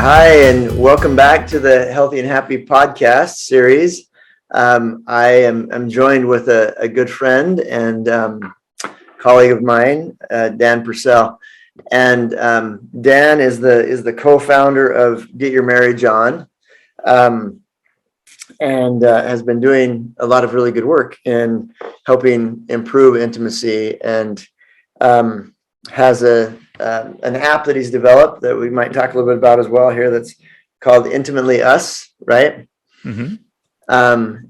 Hi, and welcome back to the Healthy and Happy podcast series. I'm joined with a good friend and colleague of mine, Dan Purcell. And Dan is the co-founder of Get Your Marriage On, and has been doing a lot of really good work in helping improve intimacy, and has an app that he's developed that we might talk a little bit about as well here, that's called Intimately Us, right? Mm-hmm.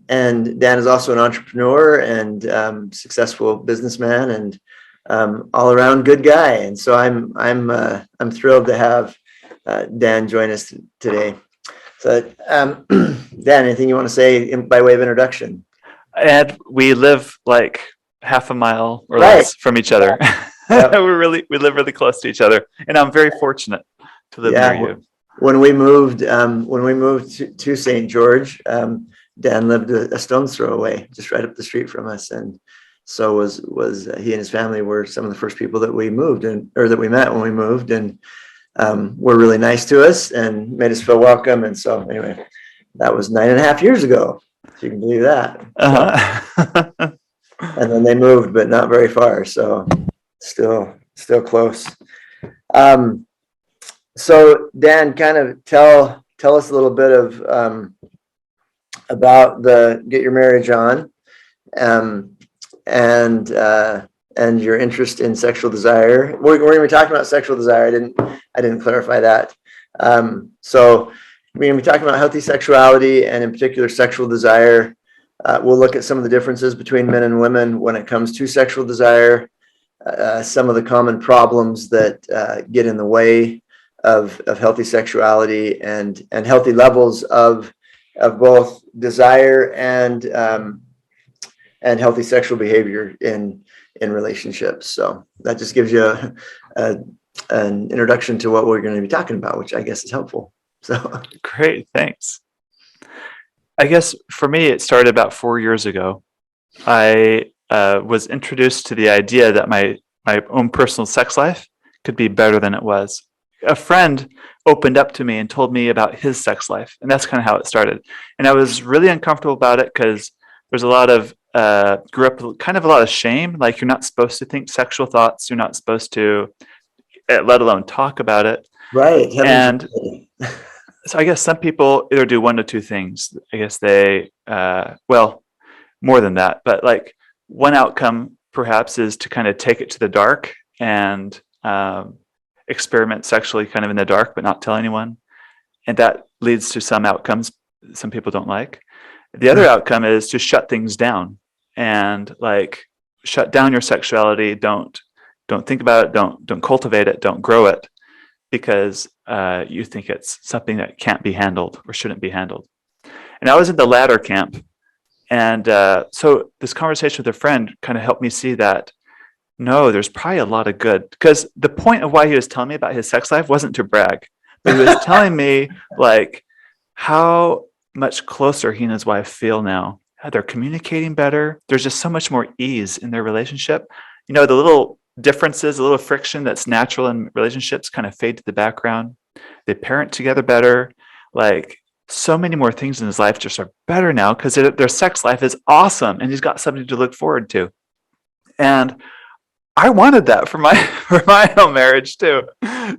And Dan is also an entrepreneur and successful businessman and all around good guy. And so I'm thrilled to have Dan join us today. So Dan, anything you want to say by way of introduction? And we live like half a mile or Right. less from each other. Yep. We live really close to each other, and I'm very fortunate to live near you. When we moved to St. George, Dan lived a stone's throw away, just right up the street from us, and so was he and his family were some of the first people that we met when we moved, and were really nice to us and made us feel welcome. And so anyway, that was 9.5 years ago, if you can believe that. Uh-huh. And then they moved, but not very far, so still close. So Dan, kind of tell us a little bit of about the Get Your Marriage On, and your interest in sexual desire. We're going to be talking about sexual desire. I didn't clarify that. So we're going to be talking about healthy sexuality, and in particular sexual desire. We'll look at some of the differences between men and women when it comes to sexual desire, some of the common problems that get in the way of healthy sexuality, and healthy levels of both desire and healthy sexual behavior in relationships. So that just gives you an introduction to what we're going to be talking about, which I guess is helpful. So Great, thanks. I guess for me, it started about 4 years ago. I was introduced to the idea that my own personal sex life could be better than it was. A friend opened up to me and told me about his sex life, and that's kind of how it started. And I was really uncomfortable about it because there's a lot of grew up kind of a lot of shame. Like, you're not supposed to think sexual thoughts. You're not supposed to, let alone talk about it. right. And so I guess some people either do one of two things. I guess they, well, more than that, but like one outcome perhaps is to kind of take it to the dark and experiment sexually kind of in the dark, but not tell anyone. And that leads to some outcomes some people don't like. The other outcome is to shut things down and like shut down your sexuality. Don't think about it. Don't cultivate it. Don't grow it, because you think it's something that can't be handled or shouldn't be handled. And I was in the latter camp. And so this conversation with a friend kind of helped me see that, no, there's probably a lot of good. Because the point of why he was telling me about his sex life wasn't to brag, but he was telling me like how much closer he and his wife feel now. They're communicating better. There's just so much more ease in their relationship. You know, the little differences, a little friction that's natural in relationships kind of fade to the background. They parent together better. Like, so many more things in his life just are better now because their sex life is awesome, and he's got something to look forward to. And I wanted that for my own marriage too.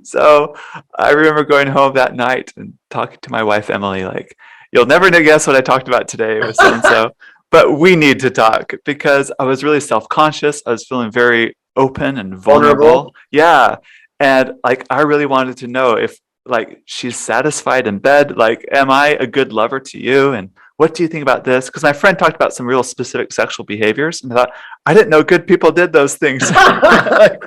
So I remember going home that night and talking to my wife, Emily, like, you'll never guess what I talked about today with so-and-so, but we need to talk, because I was really self-conscious. I was feeling very open and vulnerable. Yeah. And like, I really wanted to know if like she's satisfied in bed. Like, am I a good lover to you? And what do you think about this? Because my friend talked about some real specific sexual behaviors, and I thought, I didn't know good people did those things. Like,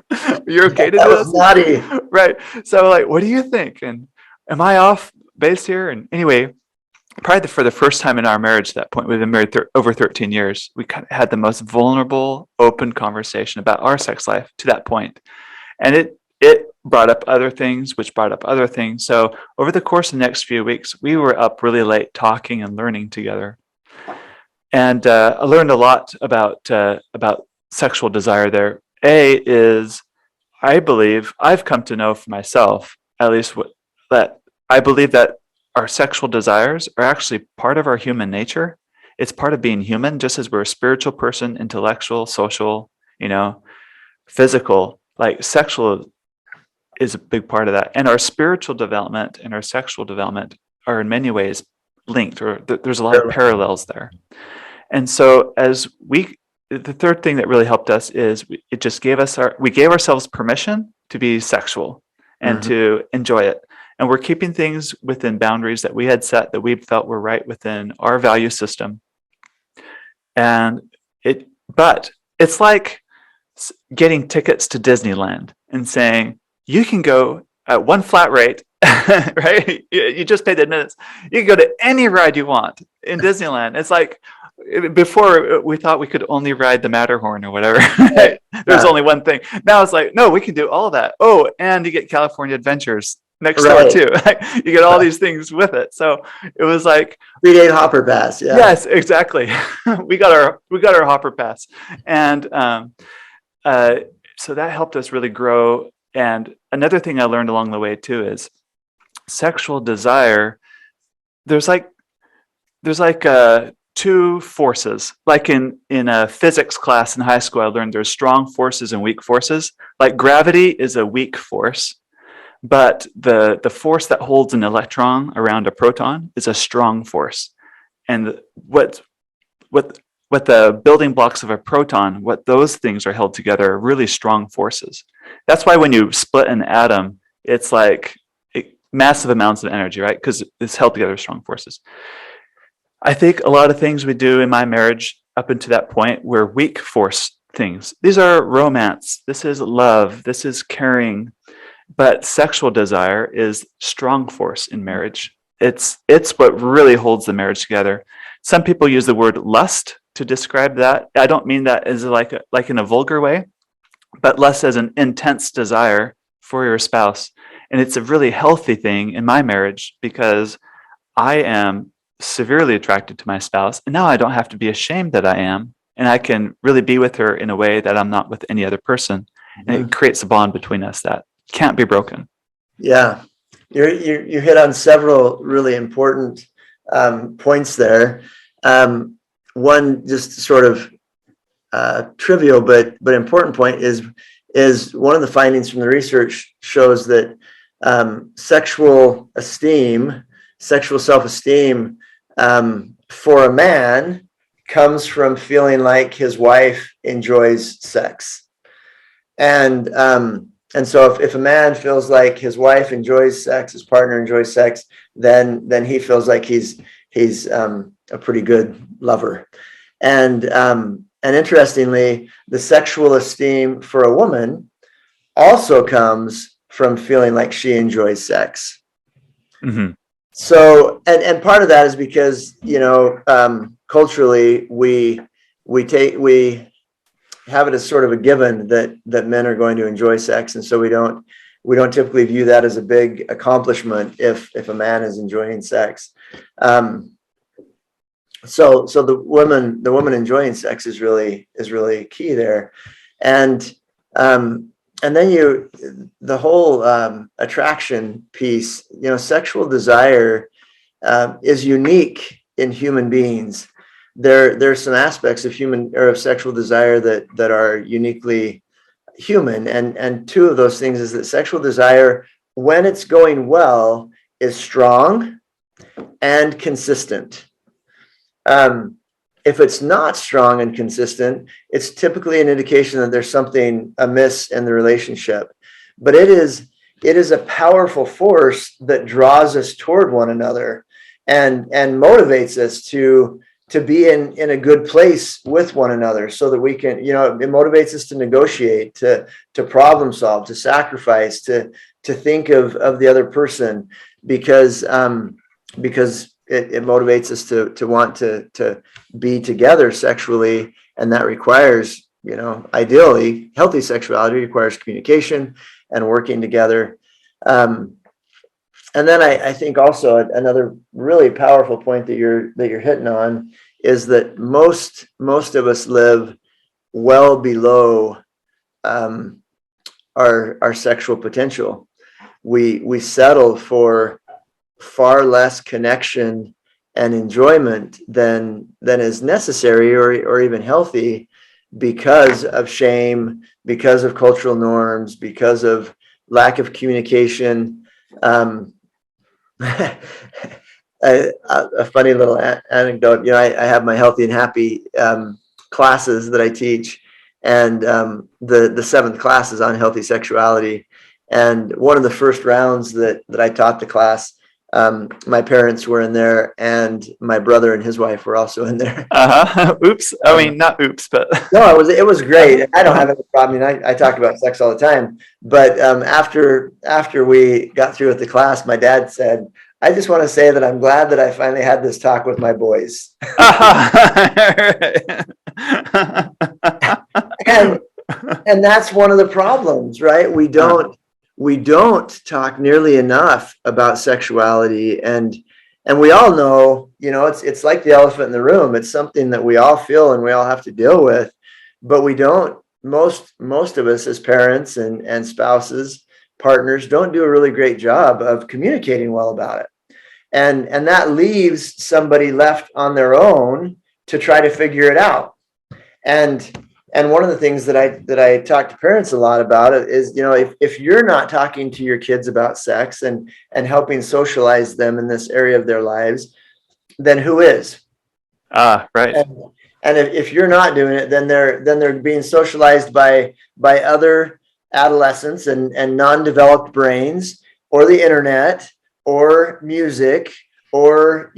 you're okay to do this? Naughty. Right. So like, what do you think? And am I off base here? And anyway, probably for the first time in our marriage at that point, we've been married over 13 years, we kind of had the most vulnerable, open conversation about our sex life to that point. And it brought up other things, which brought up other things. So over the course of the next few weeks, we were up really late talking and learning together. And I learned a lot about sexual desire there. I believe I've come to know for myself, at least, that I believe that our sexual desires are actually part of our human nature. It's part of being human, just as we're a spiritual person, intellectual, social, you know, physical. Like sexual is a big part of that. And our spiritual development and our sexual development are in many ways linked, or there's a lot of parallels there. And so the third thing that really helped us is it just we gave ourselves permission to be sexual and to enjoy it. And we're keeping things within boundaries that we had set that we felt were right within our value system. And but it's like getting tickets to Disneyland and saying, you can go at one flat rate, right? You just pay the admittance. You can go to any ride you want in Disneyland. It's like, before we thought we could only ride the Matterhorn or whatever. Right? There's only one thing. Now it's like, no, we can do all that. Oh, and you get California Adventures next door too. You get all these things with it. So it was like 3-day hopper pass. Yeah. Yes, exactly. we got our hopper pass, and so that helped us really grow. And another thing I learned along the way too is sexual desire. There's like two forces. Like in a physics class in high school, I learned there's strong forces and weak forces. Like gravity is a weak force, but the force that holds an electron around a proton is a strong force. And what the building blocks of a proton, what those things are held together are really strong forces. That's why when you split an atom, it's like massive amounts of energy, right? Because it's held together with strong forces. I think a lot of things we do in my marriage up until that point were weak force things. These are romance. This is love. This is caring. But sexual desire is strong force in marriage. It's what really holds the marriage together. Some people use the word lust to describe that. I don't mean that as like in a vulgar way, but lust as an intense desire for your spouse. And it's a really healthy thing in my marriage because I am severely attracted to my spouse, and now I don't have to be ashamed that I am, and I can really be with her in a way that I'm not with any other person. And it creates a bond between us that can't be broken. Yeah, you hit on several really important points there. One just sort of trivial but important point is one of the findings from the research shows that sexual self-esteem for a man comes from feeling like his wife enjoys sex. And so if a man feels like his wife enjoys sex, his partner enjoys sex, then he feels like he's a pretty good lover. And interestingly, the sexual esteem for a woman also comes from feeling like she enjoys sex. Mm-hmm. So, and part of that is because, culturally we have it as sort of a given that men are going to enjoy sex. And so we don't typically view that as a big accomplishment if a man is enjoying sex. So the woman enjoying sex is really key there. And then the whole attraction piece, sexual desire is unique in human beings. There's some aspects of sexual desire that are uniquely human, and two of those things is that sexual desire, when it's going well, is strong and consistent. If it's not strong and consistent, it's typically an indication that there's something amiss in the relationship. But it is a powerful force that draws us toward one another and motivates us to be in a good place with one another, so that we can, it motivates us to negotiate, to problem solve, to sacrifice, to think of the other person, because it motivates us to want to be together sexually. And that requires, ideally, healthy sexuality requires communication and working together. And then I think also another really powerful point that you're hitting on is that most of us live well below our sexual potential. We settle for far less connection and enjoyment than is necessary or even healthy, because of shame, because of cultural norms, because of lack of communication. A funny little anecdote. I have my healthy and happy classes that I teach, and the seventh class is on healthy sexuality. And one of the first rounds that I taught the class, my parents were in there, and my brother and his wife were also in there. Oops. I mean, not oops, but No, it was great. I don't have any problem. I mean, I talk about sex all the time. But after we got through with the class, my dad said, "I just want to say that I'm glad that I finally had this talk with my boys." and that's one of the problems, right? We don't talk nearly enough about sexuality, and we all know, it's like the elephant in the room. It's something that we all feel and we all have to deal with, but we don't. Most of us as parents and spouses, partners, don't do a really great job of communicating well about it, and that leaves somebody left on their own to try to figure it out. And one of the things that I talk to parents a lot about it is, if you're not talking to your kids about sex and helping socialize them in this area of their lives, then who is? Right. And if you're not doing it, then they're being socialized by other adolescents and non-developed brains, or the internet, or music, or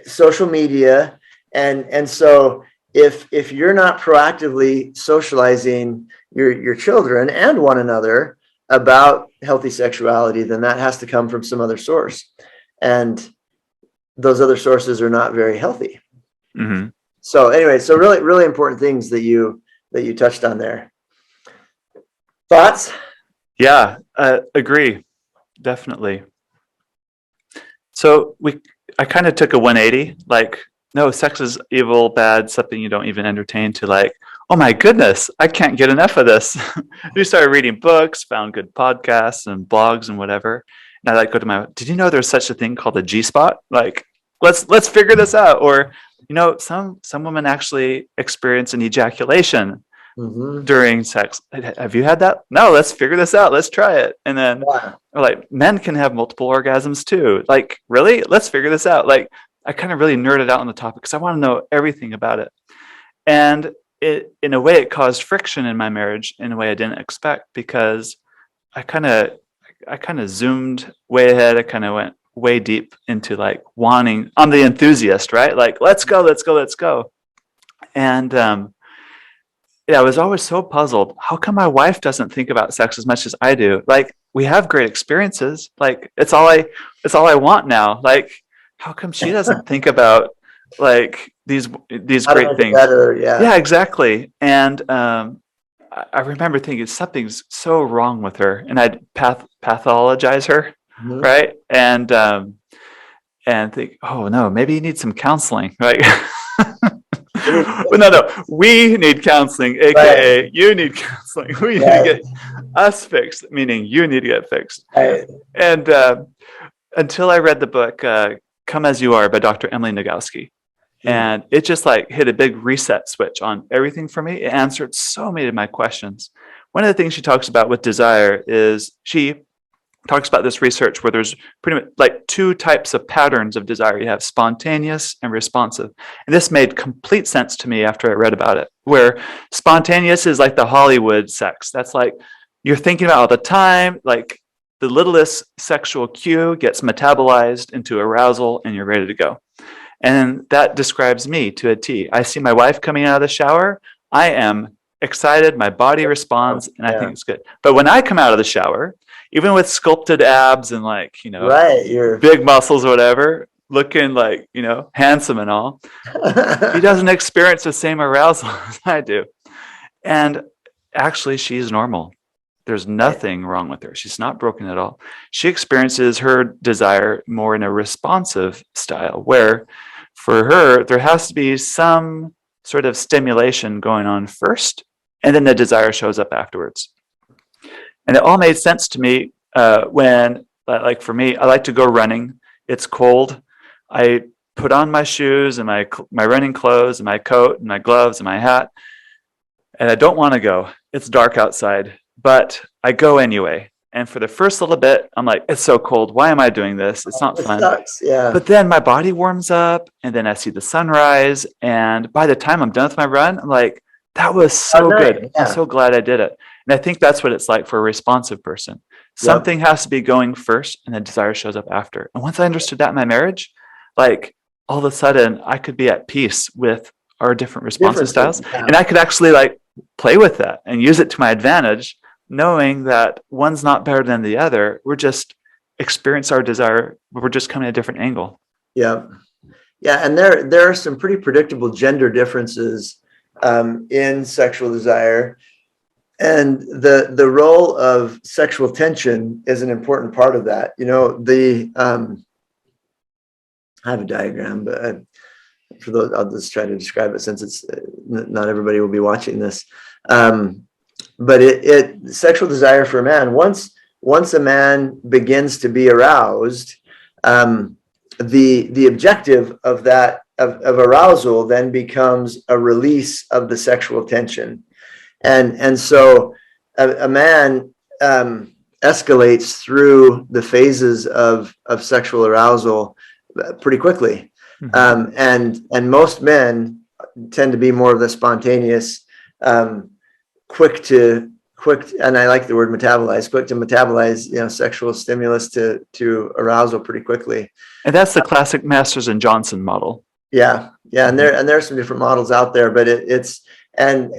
social media. And so if you're not proactively socializing your children and one another about healthy sexuality, then that has to come from some other source, and those other sources are not very healthy. Mm-hmm. So anyway, so really, really important things that you touched on there. Thoughts? Yeah, agree, definitely. So I kind of took a 180, like, no, sex is evil, bad, something you don't even entertain, to like, oh my goodness, I can't get enough of this. We started reading books, found good podcasts and blogs and whatever. And I like go to did you know there's such a thing called a GSpot? Like, let's figure this out. Or, some women actually experience an ejaculation during sex. Have you had that? No, let's figure this out. Let's try it. And then like, men can have multiple orgasms too. Like, really? Let's figure this out. Like, I kind of really nerded out on the topic because I want to know everything about it. And in a way, it caused friction in my marriage in a way I didn't expect, because I kind of zoomed way ahead. I kind of went way deep into like wanting, I'm the enthusiast, right? Like, let's go. And I was always so puzzled. How come my wife doesn't think about sex as much as I do? Like, we have great experiences. Like, it's all I want now. Like, how come she doesn't think about like these great things? Better, yeah. Yeah, exactly. And I remember thinking something's so wrong with her, and I'd pathologize her, right? And think, oh no, maybe you need some counseling, right? But no, we need counseling, aka right. You need counseling. We need to get us fixed, meaning you need to get fixed. Right. And until I read the book Come As You Are by Dr. Emily Nagoski. And it just like hit a big reset switch on everything for me. It answered so many of my questions. One of the things she talks about with desire is she talks about this research where there's pretty much like two types of patterns of desire. You have spontaneous and responsive. And this made complete sense to me after I read about it, where spontaneous is like the Hollywood sex. That's like you're thinking about all the time, like the littlest sexual cue gets metabolized into arousal and you're ready to go. And that describes me to a T. I see my wife coming out of the shower. I am excited. My body responds, and I think it's good. But when I come out of the shower, even with sculpted abs and like, big muscles or whatever, looking like, handsome and all, she doesn't experience the same arousal as I do. And actually, she's normal. There's nothing wrong with her. She's not broken at all. She experiences her desire more in a responsive style, where for her, there has to be some sort of stimulation going on first, and then the desire shows up afterwards. And it all made sense to me when, like for me, I like to go running It's cold. I put on my shoes and my running clothes and my coat and my gloves and my hat, and I don't want to go. It's dark outside, but I go anyway. And for the first little bit, I'm like, it's so cold. Why am I doing this? It's not It fun. sucks. Yeah. But then my body warms up, and then I see the sunrise. And by the time I'm done with my run, I'm like, that was so good. Yeah. I'm so glad I did it. And I think that's what it's like for a responsive person. Yep. Something has to be going first, and then desire shows up after. And once I understood that in my marriage, like all of a sudden I could be at peace with our different responsive styles. Yeah. And I could actually like play with that and use it to my advantage, knowing that one's not better than the other. We're just experience our desire. We're just coming at a different angle. Yeah. Yeah. And there are some pretty predictable gender differences in sexual desire. And the role of sexual tension is an important part of that. You know, I have a diagram, but for those, I'll just try to describe it since it's not everybody will be watching this. But sexual desire for a man, once a man begins to be aroused, the objective of that of arousal then becomes a release of the sexual tension. And so a man escalates through the phases of sexual arousal pretty quickly. Mm-hmm. And most men tend to be more of the spontaneous, quick, and I like the word metabolize, quick to metabolize, you know, sexual stimulus to arousal pretty quickly. And that's the classic Masters and Johnson model. Yeah. Yeah. And there are some different models out there, but and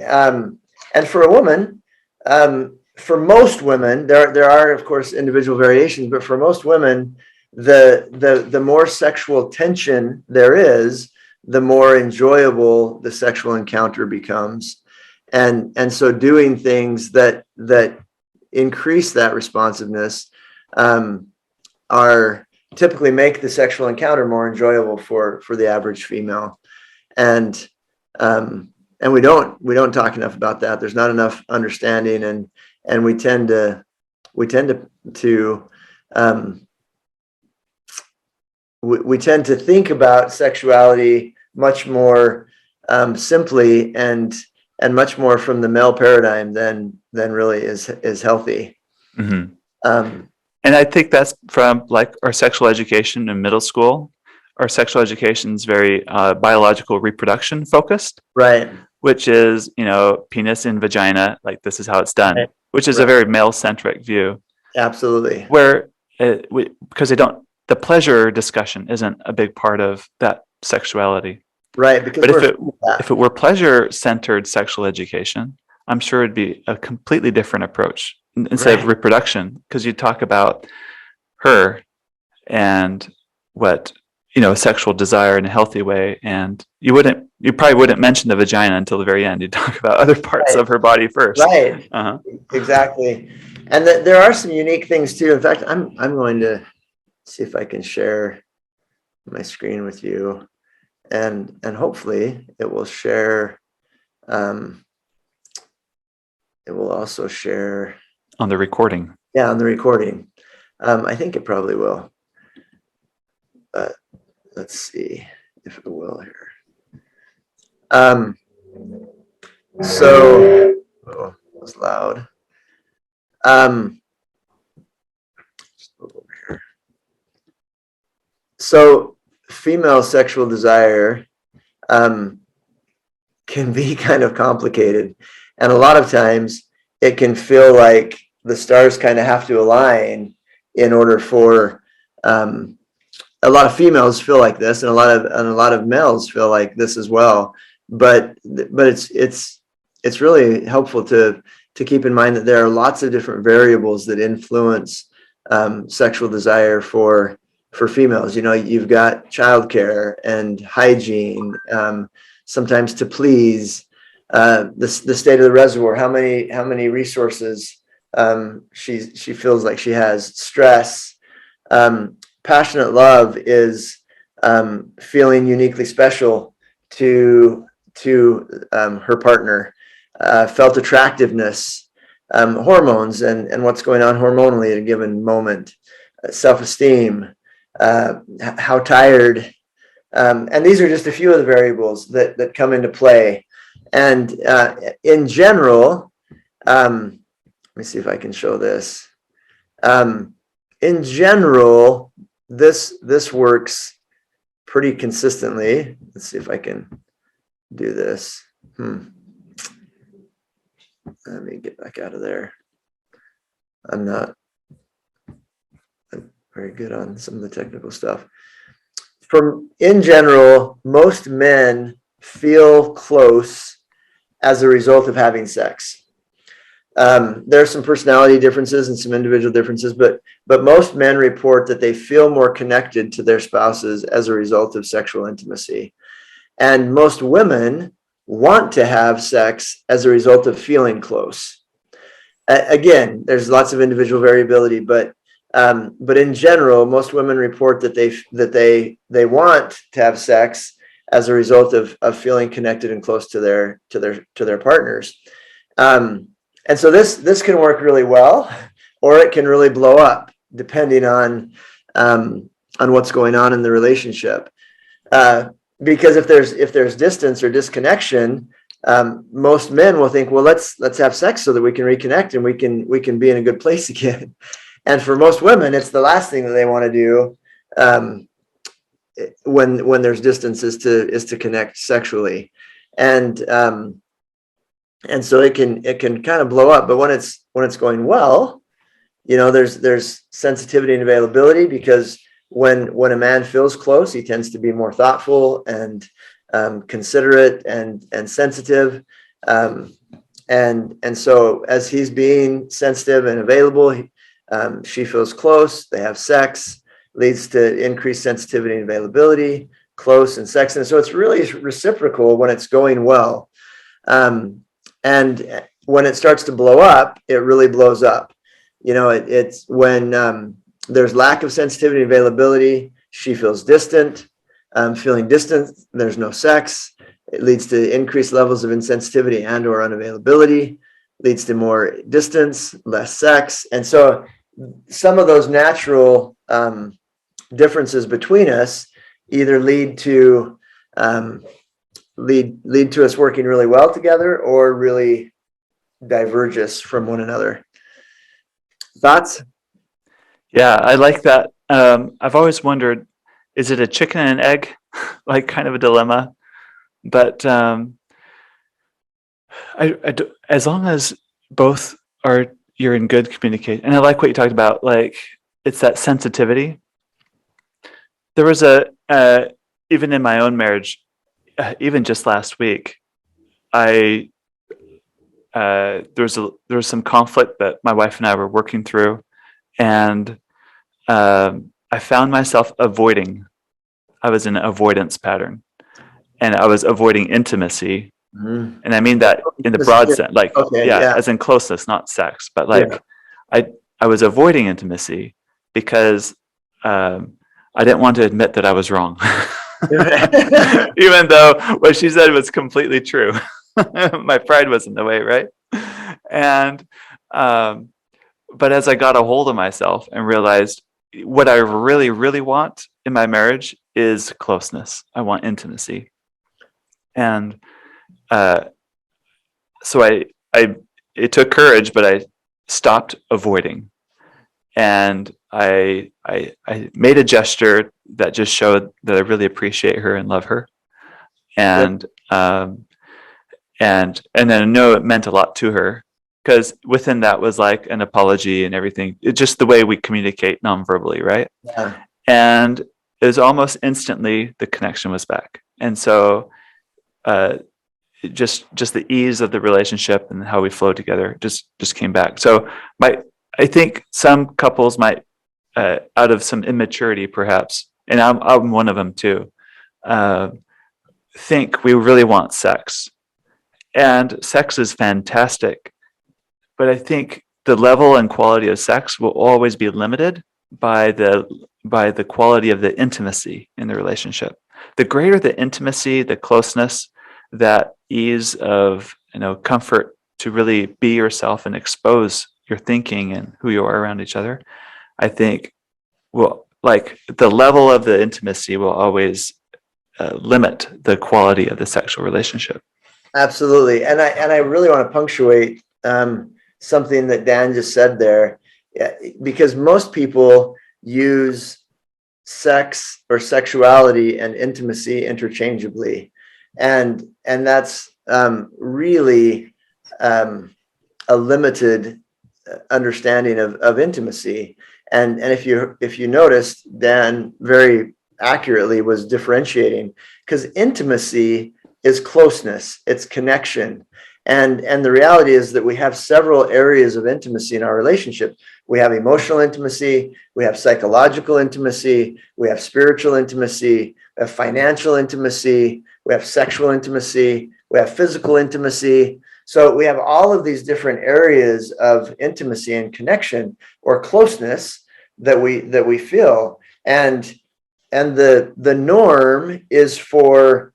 for a woman, for most women, there are of course individual variations, but for most women, the more sexual tension there is, the more enjoyable the sexual encounter becomes. And so doing things that increase that responsiveness are typically make the sexual encounter more enjoyable for the average female. And we don't talk enough about that. There's not enough understanding, and we tend to think about sexuality much more simply and much more from the male paradigm than really is healthy. Mm-hmm. And I think that's from like our sexual education in middle school. Our sexual education is very biological reproduction focused, right? Which is, you know, penis and vagina, like this is how it's done, right. Which is a very male centric view. Absolutely. Where because the pleasure discussion isn't a big part of that sexuality. Right. Because if it were pleasure centered sexual education, I'm sure it'd be a completely different approach instead of reproduction, because you talk about her and what, you know, sexual desire in a healthy way, and you probably wouldn't mention the vagina until the very end. You'd talk about other parts of her body first. Right. Uh-huh. Exactly. And there are some unique things too. In fact, I'm going to see if I can share my screen with you, and hopefully it will share. It will also share on the recording. Yeah, on the recording. I think it probably will. But let's see if it will here. So, oh, it was loud. Just move over here. So, female sexual desire can be kind of complicated, and a lot of times it can feel like the stars kind of have to align in order for a lot of females feel like this, and a lot of males feel like this as well. But it's really helpful to keep in mind that there are lots of different variables that influence sexual desire for females. You know, you've got childcare and hygiene, sometimes to please, the state of the reservoir, how many resources she feels like she has, stress. Passionate love is feeling uniquely special to her partner. Felt attractiveness, hormones, and what's going on hormonally at a given moment. Self-esteem, how tired. And these are just a few of the variables that come into play. And in general, let me see if I can show this. In general, this works pretty consistently. Let's see if I can do this. Let me get back out of there. I'm not very good on some of the technical stuff. In general, most men feel close as a result of having sex. There are some personality differences and some individual differences, but most men report that they feel more connected to their spouses as a result of sexual intimacy. And most women want to have sex as a result of feeling close. Again, there's lots of individual variability, but in general, most women report that they want to have sex as a result of feeling connected and close to their partners. And so this can work really well, or it can really blow up depending on what's going on in the relationship. Because if there's distance or disconnection, most men will think, well, let's have sex so that we can reconnect and we can be in a good place again. And for most women, it's the last thing that they want to do when there's distance is to connect sexually. And so it can kind of blow up. But when it's going well, there's sensitivity and availability, because when a man feels close, he tends to be more thoughtful and considerate and sensitive. And so as he's being sensitive and available, she feels close, they have sex, leads to increased sensitivity and availability, close and sex. And so it's really reciprocal when it's going well. And when it starts to blow up, it really blows up. It's when there's lack of sensitivity and availability, she feels distant. Feeling distant, there's no sex. It leads to increased levels of insensitivity and or unavailability, leads to more distance, less sex. And so some of those natural differences between us either lead to us working really well together, or really diverge us from one another. Thoughts? Yeah, I like that. I've always wondered, is it a chicken and an egg, like kind of a dilemma? But as long as both you're in good communication, and I like what you talked about, like it's that sensitivity. There was even in my own marriage, even just last week, there was some conflict that my wife and I were working through, and I found myself avoiding. I was in an avoidance pattern, and I was avoiding intimacy. Mm-hmm. And I mean that in the broad sense, like, as in closeness, not sex, but like, I was avoiding intimacy because I didn't want to admit that I was wrong, even though what she said was completely true. My pride was in the way, right? And but as I got a hold of myself and realized what I really, really want in my marriage is closeness. I want intimacy. And so it took courage, but I stopped avoiding. And I made a gesture that just showed that I really appreciate her and love her. And and then I know it meant a lot to her, because within that was like an apology and everything. It's just the way we communicate non-verbally, right? Yeah. And it was almost instantly the connection was back. And so just the ease of the relationship and how we flow together just came back. So I think some couples might, out of some immaturity perhaps, and I'm one of them too, think we really want sex. And sex is fantastic. But I think the level and quality of sex will always be limited by the quality of the intimacy in the relationship. The greater the intimacy, the closeness, that ease of comfort to really be yourself and expose your thinking and who you are around each other, I think will like the level of the intimacy will always limit the quality of the sexual relationship. Absolutely. And I really want to punctuate something that Dan just said there, because most people use sex or sexuality and intimacy interchangeably. And that's really a limited understanding of intimacy. And if you noticed, Dan very accurately was differentiating, because intimacy is closeness, it's connection. And the reality is that we have several areas of intimacy in our relationship. We have emotional intimacy, we have psychological intimacy, we have spiritual intimacy, we have financial intimacy, we have sexual intimacy, we have physical intimacy. So we have all of these different areas of intimacy and connection or closeness that we feel. And the norm is for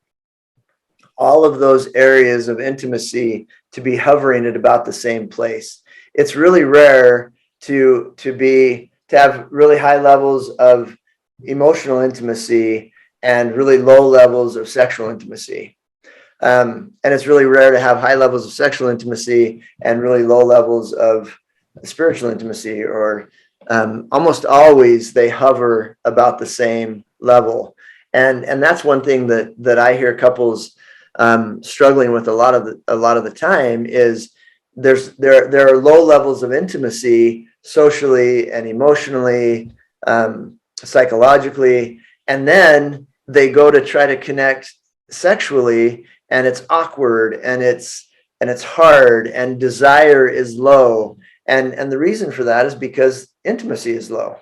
all of those areas of intimacy to be hovering at about the same place. It's really rare to have really high levels of emotional intimacy and really low levels of sexual intimacy. And it's really rare to have high levels of sexual intimacy and really low levels of spiritual intimacy, or almost always they hover about the same level. And that's one thing that I hear couples struggling with a lot of the time is there are low levels of intimacy socially and emotionally, psychologically, and then they go to try to connect sexually, and it's awkward and it's hard and desire is low, and the reason for that is because intimacy is low.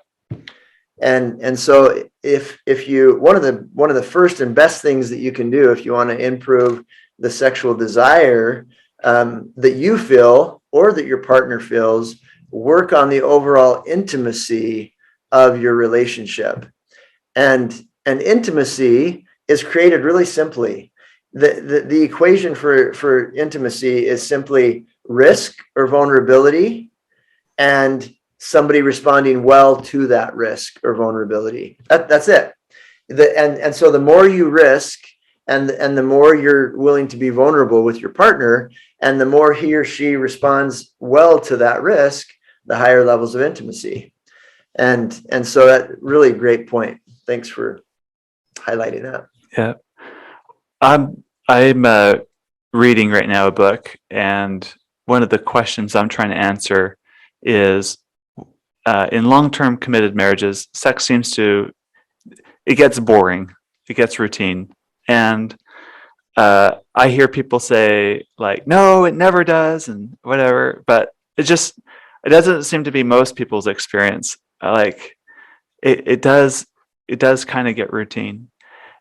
And so if you one of the first and best things that you can do if you want to improve the sexual desire that you feel or that your partner feels, work on the overall intimacy of your relationship. And intimacy is created really simply. The equation for intimacy is simply risk or vulnerability and somebody responding well to that risk or vulnerability. That's it. And so the more you risk and the more you're willing to be vulnerable with your partner, and the more he or she responds well to that risk, the higher levels of intimacy. And so that really great point. Thanks for highlighting that. Yeah. I'm reading right now a book, and one of the questions I'm trying to answer is in long-term committed marriages, sex it gets boring, it gets routine. And I hear people say like, no, it never does and whatever, but it doesn't seem to be most people's experience. Like it does kind of get routine.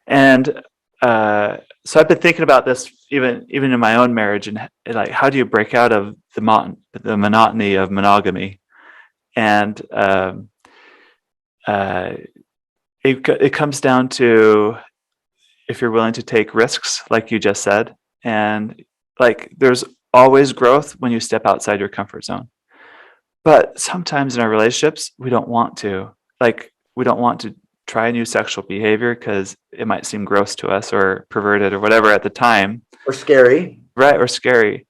And so I've been thinking about this even in my own marriage, and like, how do you break out of the monotony of monogamy? And it comes down to if you're willing to take risks, like you just said, and like there's always growth when you step outside your comfort zone. But sometimes in our relationships, we don't want to. Like, we don't want to try new sexual behavior because it might seem gross to us or perverted or whatever at the time. Or scary. Right, or scary.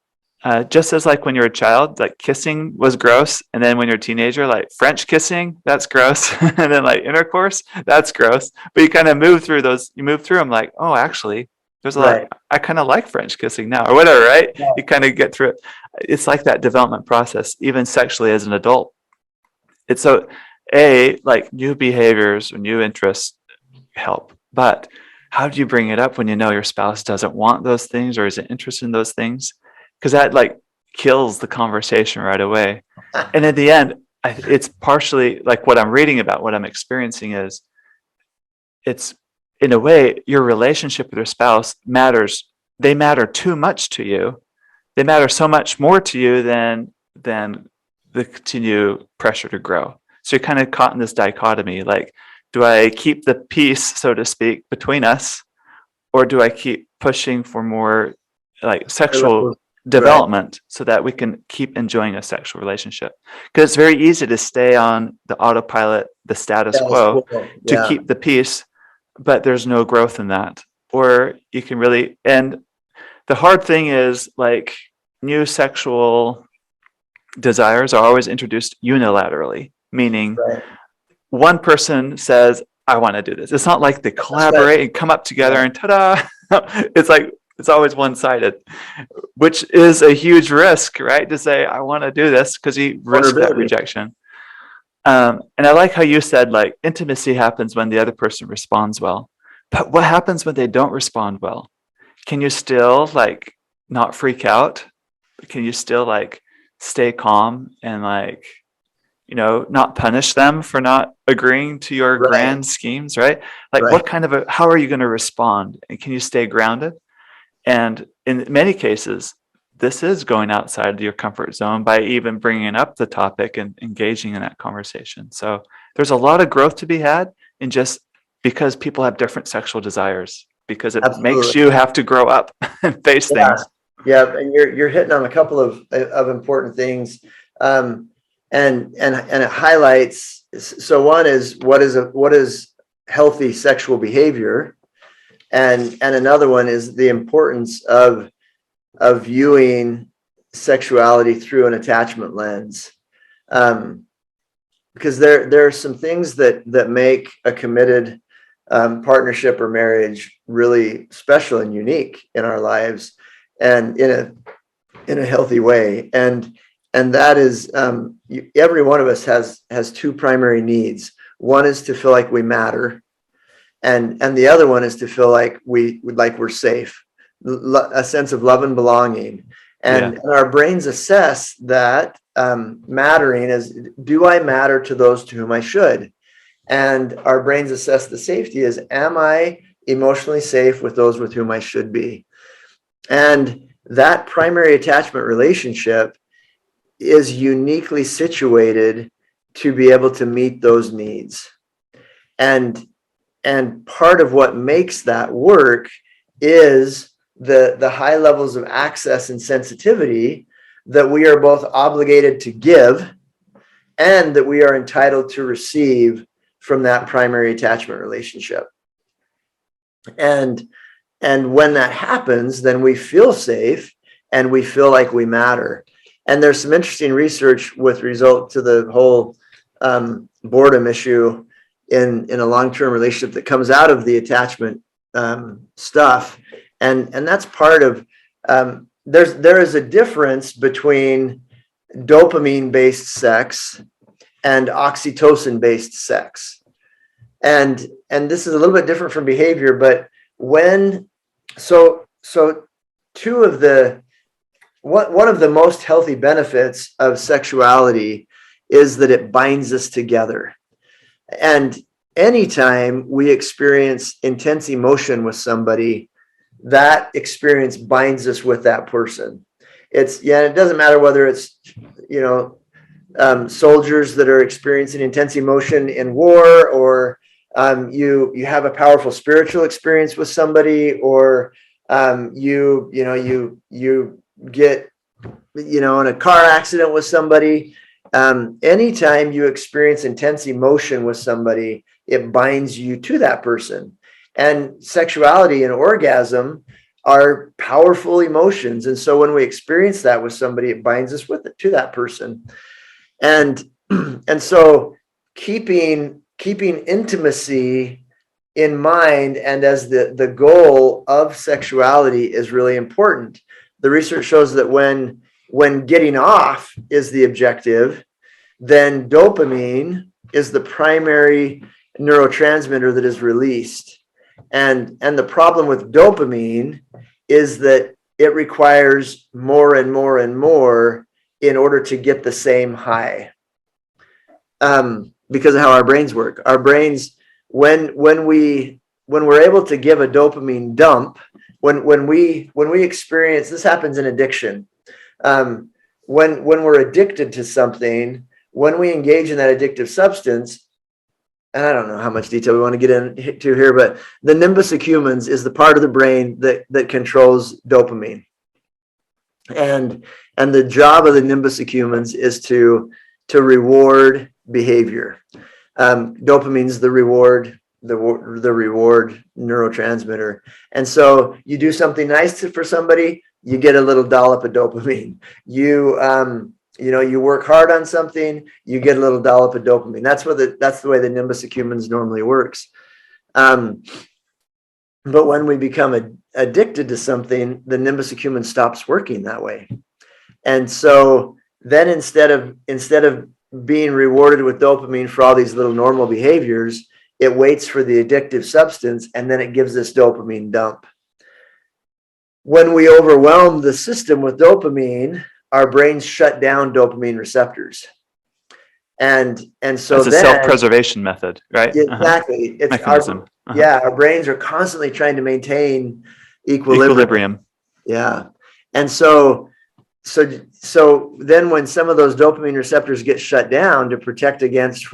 Just as like when you're a child, like kissing was gross, and then when you're a teenager, like French kissing, that's gross, and then like intercourse, that's gross. But you kind of move through those. You move through them, like, oh, actually, there's a lot. I kind of like French kissing now, or whatever, right? Yeah. You kind of get through it. It's like that development process, even sexually as an adult. It's so like new behaviors or new interests help, but how do you bring it up when you know your spouse doesn't want those things or isn't interested in those things? Because that like kills the conversation right away. And in the end, it's partially like what I'm reading about, what I'm experiencing is it's in a way your relationship with your spouse matters. They matter too much to you. They matter so much more to you than the continued pressure to grow. So you're kind of caught in this dichotomy. Like, do I keep the peace, so to speak, between us, or do I keep pushing for more like sexual development so that we can keep enjoying a sexual relationship. Because it's very easy to stay on the autopilot, the status quo, to Yeah, keep the peace, but there's no growth in that. Or you can really, and the hard thing is like new sexual desires are always introduced unilaterally, meaning right. one person says, I want to do this. It's not like they collaborate and come up together Yeah. and ta-da. It's like, it's always one-sided, which is a huge risk, right? To say, I want to do this, because you risk that Vulnerability. rejection. And I like how you said, like, intimacy happens when the other person responds well. But what happens when they don't respond well? Can you still, like, not freak out? Can you still, like, stay calm and, like, not punish them for not agreeing to your Right, grand schemes, right? Like, right. how are you going to respond? And can you stay grounded? And in many cases, this is going outside of your comfort zone by even bringing up the topic and engaging in that conversation. So there's a lot of growth to be had in just because people have different sexual desires, because it makes Absolutely. you have to grow up and face Yeah, things. yeah, and you're hitting on a couple of important things, and it highlights. So one is what is healthy sexual behavior, and another one is the importance of viewing sexuality through an attachment lens, because there are some things that make a committed partnership or marriage really special and unique in our lives, and in a healthy way. And that is, every one of us has two primary needs. One is to feel like we matter, and the other one is to feel like we're safe, a sense of love and belonging. Yeah. And our brains assess that mattering as, do I matter to those to whom I should? And our brains assess the safety as, am I emotionally safe with those with whom I should be? And that primary attachment relationship is uniquely situated to be able to meet those needs. And part of what makes that work is the high levels of access and sensitivity that we are both obligated to give and that we are entitled to receive from that primary attachment relationship. And when that happens, then we feel safe and we feel like we matter. And there's some interesting research with result to the whole boredom issue in a long-term relationship that comes out of the attachment stuff. And that's part of, there is a difference between dopamine-based sex and oxytocin-based sex. And this is a little bit different from behavior, but so two of the, one of the most healthy benefits of sexuality is that it binds us together. And anytime we experience intense emotion with somebody, that experience binds us with that person. It doesn't matter whether it's, soldiers that are experiencing intense emotion in war, or you have a powerful spiritual experience with somebody, or you get in a car accident with somebody. Anytime you experience intense emotion with somebody, it binds you to that person. And sexuality and orgasm are powerful emotions, and so when we experience that with somebody, it binds us to that person. And so keeping intimacy in mind and as the goal of sexuality is really important. The research shows that when getting off is the objective, then dopamine is the primary neurotransmitter that is released. And the problem with dopamine is that it requires more and more and more in order to get the same high. Because of how our brains work. Our brains, when we're able to give a dopamine dump, when we experience, this happens in addiction. When we're addicted to something, when we engage in that addictive substance, and I don't know how much detail we want to get into here, but the nimbus accumbens is the part of the brain that controls dopamine. And the job of the nimbus accumbens is to reward behavior. Dopamine's the reward neurotransmitter. And so you do something nice for somebody, you get a little dollop of dopamine. You work hard on something, you get a little dollop of dopamine. That's the way the nimbus accumbens normally works. But when we become addicted to something, the nimbus accumbens stops working that way. And so then instead of being rewarded with dopamine for all these little normal behaviors, it waits for the addictive substance, and then it gives this dopamine dump. When we overwhelm the system with dopamine, our brains shut down dopamine receptors. And so it's a self-preservation method, right? Exactly. It's mechanism. Our brains are constantly trying to maintain equilibrium. Yeah. And so then when some of those dopamine receptors get shut down to protect against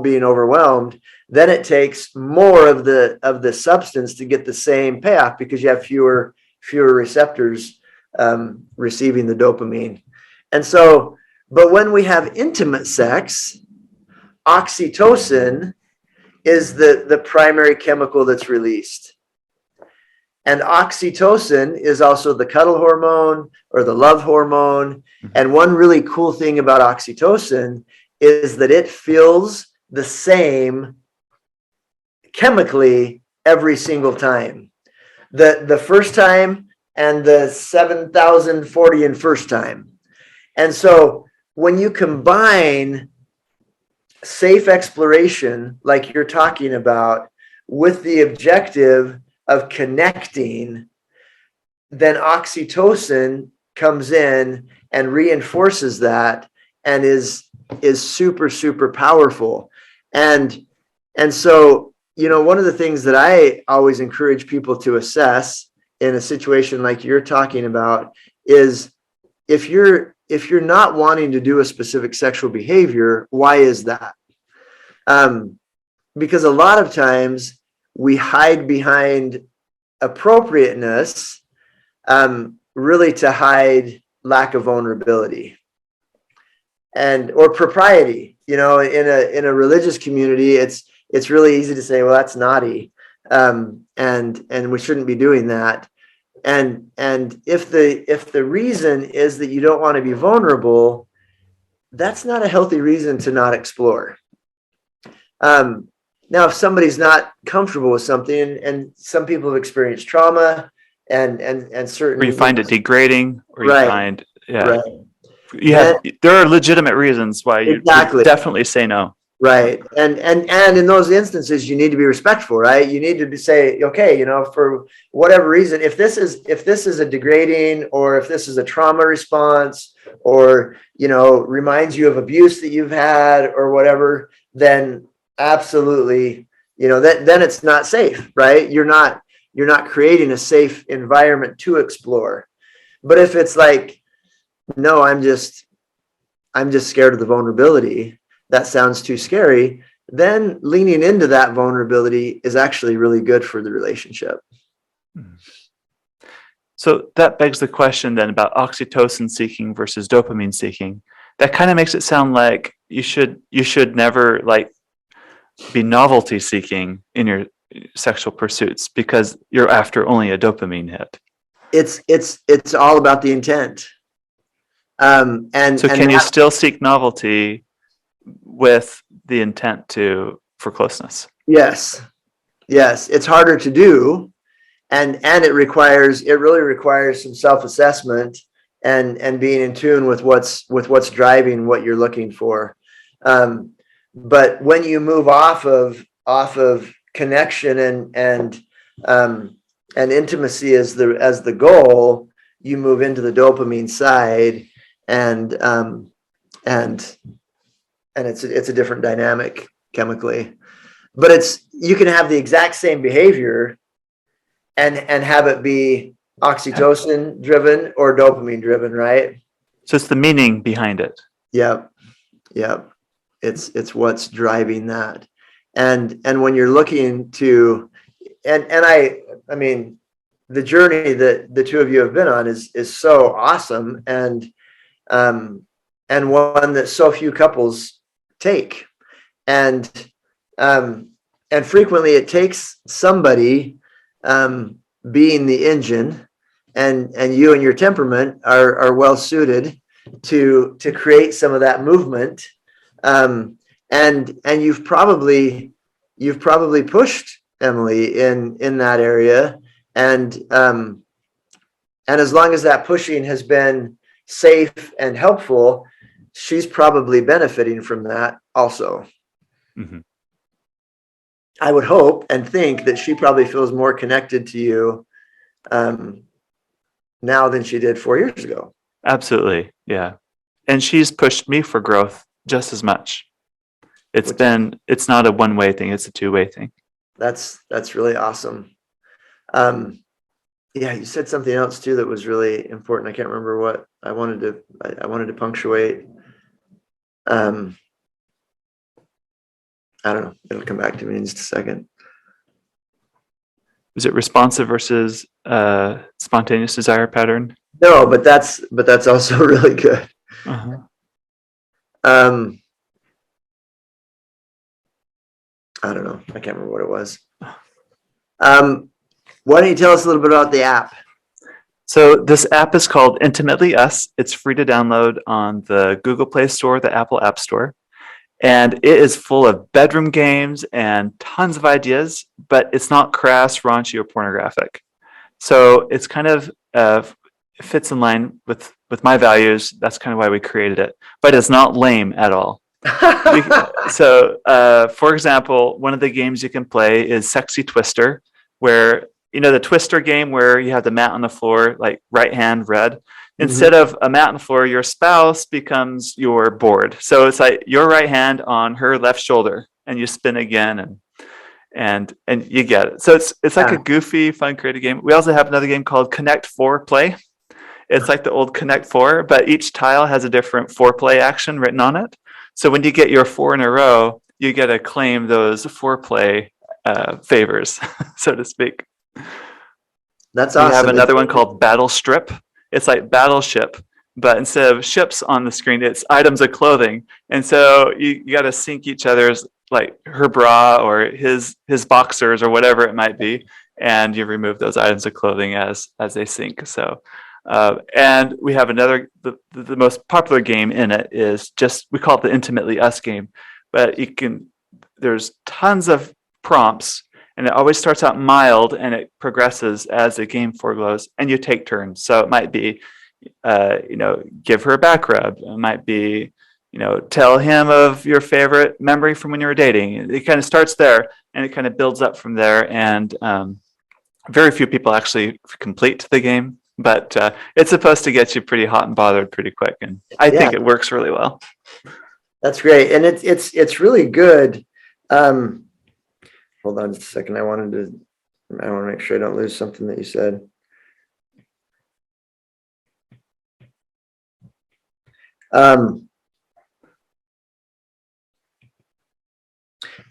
being overwhelmed, then it takes more of the substance to get the same payoff, because you have fewer receptors receiving the dopamine. And so, but when we have intimate sex, oxytocin is the primary chemical that's released. And oxytocin is also the cuddle hormone or the love hormone. And one really cool thing about oxytocin is that it feels the same chemically every single time. The first time and the 7,040 and first time. And so when you combine safe exploration, like you're talking about, with the objective of connecting, then oxytocin comes in and reinforces that, and is super, super powerful. And so, one of the things that I always encourage people to assess in a situation like you're talking about is, if you're not wanting to do a specific sexual behavior, why is that? Because a lot of times we hide behind appropriateness, really to hide lack of vulnerability or propriety. In a religious community, it's really easy to say, well, that's naughty, and we shouldn't be doing that. And if the reason is that you don't want to be vulnerable, that's not a healthy reason to not explore. Now, if somebody's not comfortable with something, and some people have experienced trauma and certain, or you find it degrading, or you right, find, right. There are legitimate reasons why you definitely say no. Right. And in those instances, you need to be respectful, right? You need to say, okay, for whatever reason, if this is a degrading, or if this is a trauma response, or, reminds you of abuse that you've had or whatever, then absolutely, then it's not safe, right? You're not creating a safe environment to explore. But if it's like, no, I'm just scared of the vulnerability, that sounds too scary, then leaning into that vulnerability is actually really good for the relationship. So that begs the question then about oxytocin seeking versus dopamine seeking. That kind of makes it sound like you should never be novelty seeking in your sexual pursuits, because you're after only a dopamine hit. It's all about the intent. Can you still seek novelty with the intent for closeness? Yes. It's harder to do, and it really requires some self-assessment and being in tune with what's driving what you're looking for. But when you move off of connection and intimacy as the goal, you move into the dopamine side, and it's a different dynamic chemically. But you can have the exact same behavior and have it be oxytocin driven or dopamine driven, right? So it's the meaning behind it. Yep. It's what's driving that. And when you're looking to, and I mean, the journey that the two of you have been on is so awesome, and one that so few couples take. And and frequently it takes somebody being the engine, and you and your temperament are well suited to create some of that movement. And you've probably pushed Emily in that area, and as long as that pushing has been safe and helpful, she's probably benefiting from that also. Mm-hmm. I would hope and think that she probably feels more connected to you now than she did 4 years ago. Absolutely. Yeah. And she's pushed me for growth just as much. It's not a one-way thing. It's a two-way thing. That's really awesome. Yeah, you said something else too that was really important. I can't remember what I wanted to punctuate. I don't know. It'll come back to me in just a second. Is it responsive versus spontaneous desire pattern? No, but that's also really good. Uh-huh. I don't know. I can't remember what it was. Why don't you tell us a little bit about the app? So this app is called Intimately Us. It's free to download on the Google Play Store, the Apple App Store. And it is full of bedroom games and tons of ideas, but it's not crass, raunchy, or pornographic. So it's kind of fits in line with my values. That's kind of why we created it. But it's not lame at all. So, for example, one of the games you can play is Sexy Twister, where, you know, the Twister game where you have the mat on the floor, like right hand red. Instead of a mat on the floor, your spouse becomes your board. So it's like your right hand on her left shoulder, and you spin again, and you get it. So it's like a goofy, fun, creative game. We also have another game called Connect Four Play. It's like the old Connect Four, but each tile has a different foreplay action written on it. So when you get your 4 in a row, you get to claim those foreplay favors, so to speak. That's awesome. We have another one called Battle Strip. It's like Battleship, but instead of ships on the screen, it's items of clothing. And so you got to sync each other's, like her bra or his boxers or whatever it might be, and you remove those items of clothing as they sync. So. And we have another, the most popular game in it is just, we call it the Intimately Us game, but there's tons of prompts, and it always starts out mild and it progresses as the game goes, and you take turns. So it might be, give her a back rub. It might be, tell him of your favorite memory from when you were dating. It kind of starts there and it kind of builds up from there. And very few people actually complete the game. But it's supposed to get you pretty hot and bothered pretty quick, and I think it works really well. That's great, and it's really good. Hold on just a second. I want to make sure I don't lose something that you said.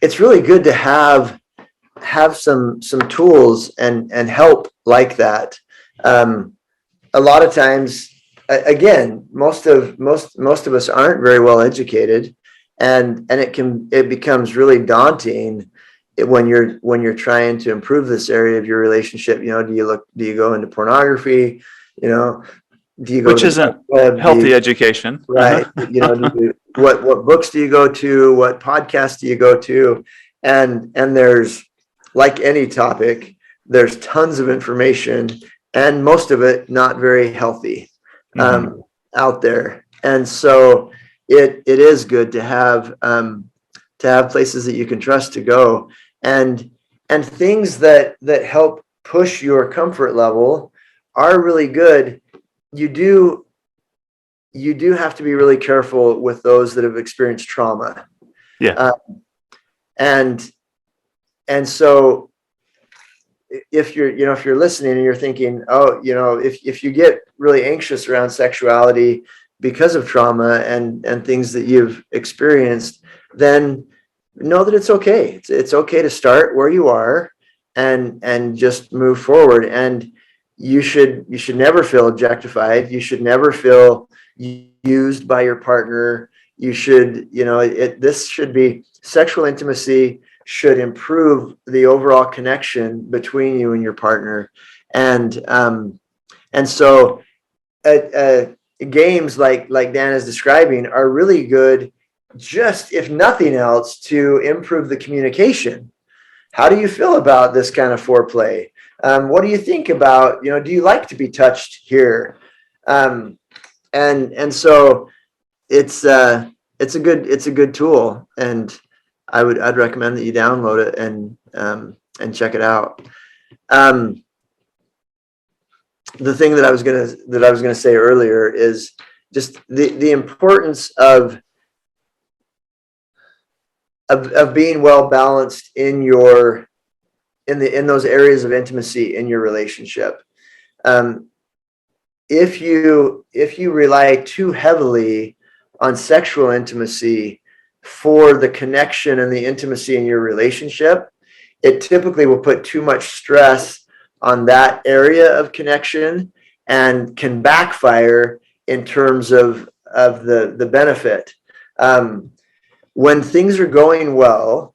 It's really good to have some tools and help like that. A lot of times, again, most of us aren't very well educated, and it becomes really daunting when you're trying to improve this area of your relationship. Do you go into pornography? Do you go, which isn't healthy education, right? What books do you go to? What podcasts do you go to? And there's, like any topic, there's tons of information, and most of it not very healthy out there. And so it is good to have places that you can trust to go, and things that help push your comfort level are really good. You do have to be really careful with those that have experienced trauma. Yeah. And so if you're listening and you're thinking, if you get really anxious around sexuality because of trauma and things that you've experienced, then know that it's okay. It's okay to start where you are and just move forward. And you should never feel objectified. You should never feel used by your partner. You should, this should be sexual intimacy should improve the overall connection between you and your partner. And so games like Dan is describing are really good, just if nothing else, to improve the communication. How do you feel about this kind of foreplay? What do you think about, do you like to be touched here? And so it's a good tool, and I'd recommend that you download it and check it out. The thing that I was gonna say earlier is just the importance of being well balanced in those areas of intimacy in your relationship. If you rely too heavily on sexual intimacy for the connection and the intimacy in your relationship, it typically will put too much stress on that area of connection and can backfire in terms of the benefit. When things are going well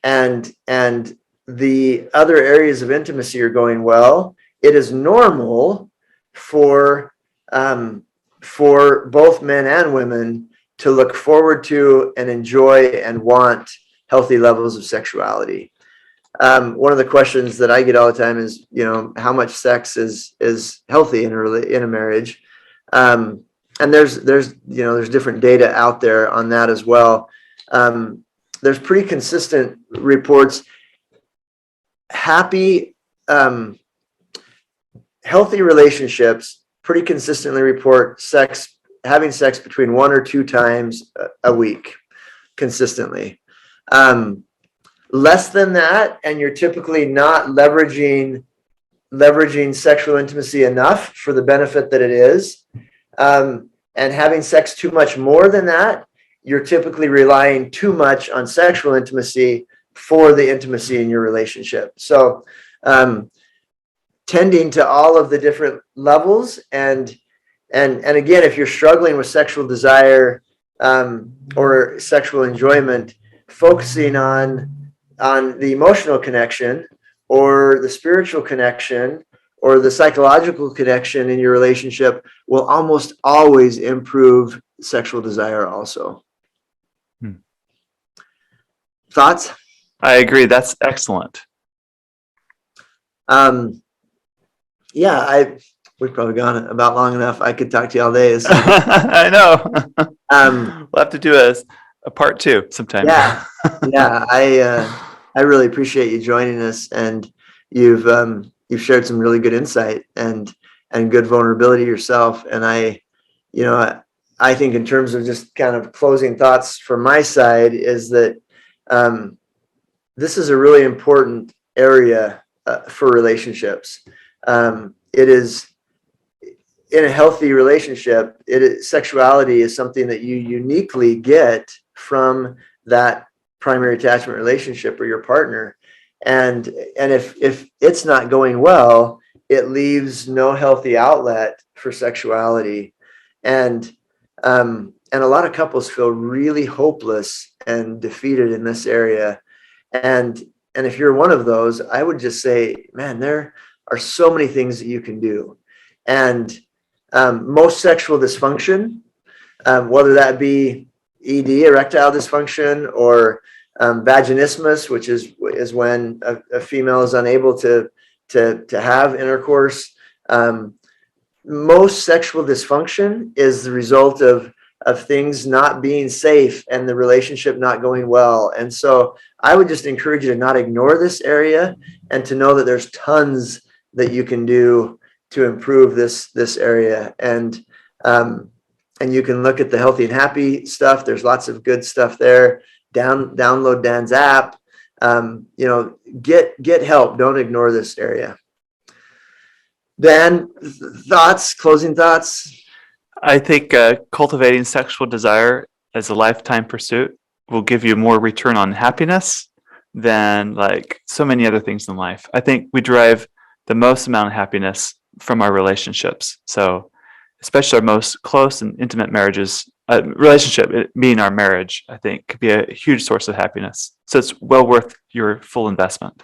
and the other areas of intimacy are going well, it is normal for both men and women to look forward to and enjoy and want healthy levels of sexuality. One of the questions that I get all the time is, how much sex is healthy in a marriage? And there's different data out there on that as well. There's pretty consistent reports. Healthy relationships pretty consistently report having sex between 1 or 2 times a week consistently. Less than that, and you're typically not leveraging sexual intimacy enough for the benefit that it is. And having sex too much more than that, you're typically relying too much on sexual intimacy for the intimacy in your relationship. So tending to all of the different levels, and again, if you're struggling with sexual desire or sexual enjoyment, focusing on the emotional connection or the spiritual connection or the psychological connection in your relationship will almost always improve sexual desire also. Thoughts? I agree. That's excellent. Yeah, we've probably gone about long enough. I could talk to you all day. I know. We'll have to do a part 2 sometime. Yeah. I really appreciate you joining us, and you've shared some really good insight and good vulnerability yourself. And I think in terms of just kind of closing thoughts from my side is that this is a really important area for relationships. It is, in a healthy relationship, sexuality is something that you uniquely get from that primary attachment relationship or your partner. And if it's not going well, it leaves no healthy outlet for sexuality. And a lot of couples feel really hopeless and defeated in this area. And if you're one of those, I would just say, man, there are so many things that you can do. And most sexual dysfunction, whether that be ED, erectile dysfunction, or vaginismus, which is when a female is unable to have intercourse. Most sexual dysfunction is the result of things not being safe and the relationship not going well. And so I would just encourage you to not ignore this area and to know that there's tons that you can do to improve this area. And you can look at the Healthy and Happy stuff. There's lots of good stuff there. Download Dan's app. Get help. Don't ignore this area. Dan, closing thoughts? I think cultivating sexual desire as a lifetime pursuit will give you more return on happiness than like so many other things in life. I think we derive the most amount of happiness from our relationships. So especially our most close and intimate marriages, relationship, being our marriage, I think could be a huge source of happiness. So it's well worth your full investment.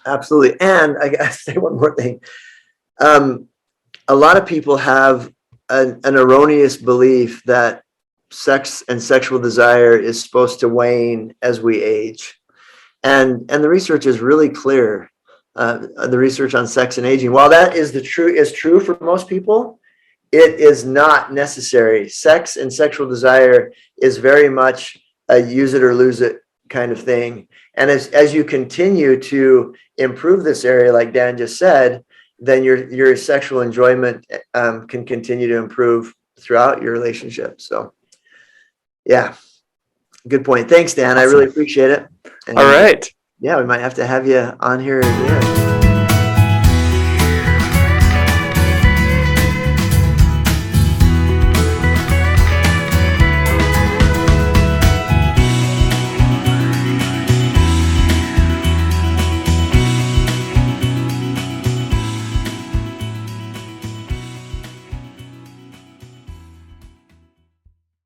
Absolutely. And I gotta say one more thing. A lot of people have an erroneous belief that sex and sexual desire is supposed to wane as we age. And the research is really clear. The research on sex and aging, while that is true for most people, it is not necessary. Sex and sexual desire is very much a use it or lose it kind of thing. And as you continue to improve this area, like Dan just said, then your sexual enjoyment can continue to improve throughout your relationship. So, yeah, good point. Thanks, Dan. I really Awesome. appreciate it. And All right. yeah, we might have to have you on here again.